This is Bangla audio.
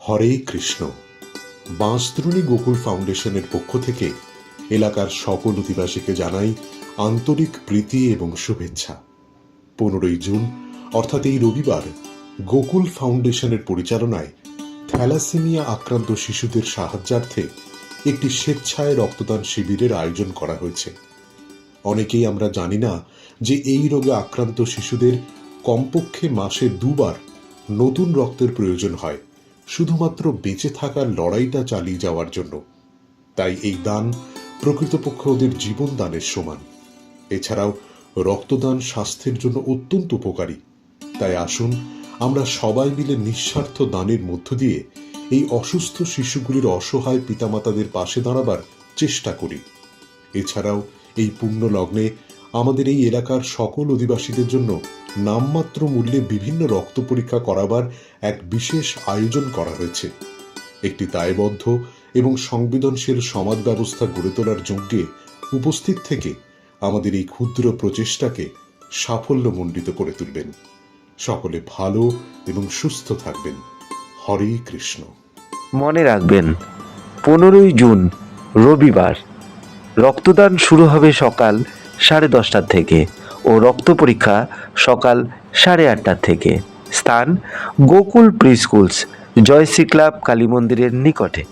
হরে কৃষ্ণ। বাঁশদ্রোণী গোকুল ফাউন্ডেশনের পক্ষ থেকে এলাকার সকল অধিবাসীকে জানাই আন্তরিক প্রীতি এবং শুভেচ্ছা। 15ই জুন অর্থাৎ এই রবিবার গোকুল ফাউন্ডেশনের পরিচালনায় থ্যালাসেমিয়া আক্রান্ত শিশুদের সাহায্যার্থে একটি স্বেচ্ছায় রক্তদান শিবিরের আয়োজন করা হয়েছে। অনেকেই আমরা জানি না যে এই রোগে আক্রান্ত শিশুদের কমপক্ষে মাসে 2 বার নতুন রক্তের প্রয়োজন হয়, শুধুমাত্র বেঁচে থাকার লড়াইটা চালিয়ে যাওয়ার জন্য। তাই এই দান প্রকৃতপক্ষে ওদের জীবন দানের সমান। এছাড়াও রক্তদান স্বাস্থ্যের জন্য অত্যন্ত উপকারী। তাই আসুন আমরা সবাই মিলে নিঃস্বার্থ দানের মধ্য দিয়ে এই অসুস্থ শিশুগুলির অসহায় পিতামাতাদের পাশে দাঁড়াবার চেষ্টা করি। এছাড়াও এই পুণ্য লগ্নে আমাদের এই এলাকার সকল অধিবাসীদের জন্য নামমাত্র মূল্যে বিভিন্ন রক্ত পরীক্ষা করাবার এক বিশেষ আয়োজন করা হয়েছে। একটি দায়বদ্ধ এবং সংবেদনশীল সমাজ ব্যবস্থা গড়ে তোলার যজ্ঞে উপস্থিত থেকে আমাদের এই ক্ষুদ্র প্রচেষ্টাকে সাফল্যমণ্ডিত করে তুলবেন। সকলে ভালো এবং সুস্থ থাকবেন। হরে কৃষ্ণ। মনে রাখবেন 15ই জুন রবিবার রক্তদান শুরু হবে সকাল 10:30 থেকে ও রক্ত পরীক্ষা সকাল 8:30 থেকে। স্থান Gokul preschools, Joyshree club, Kali মন্দিরের নিকটে।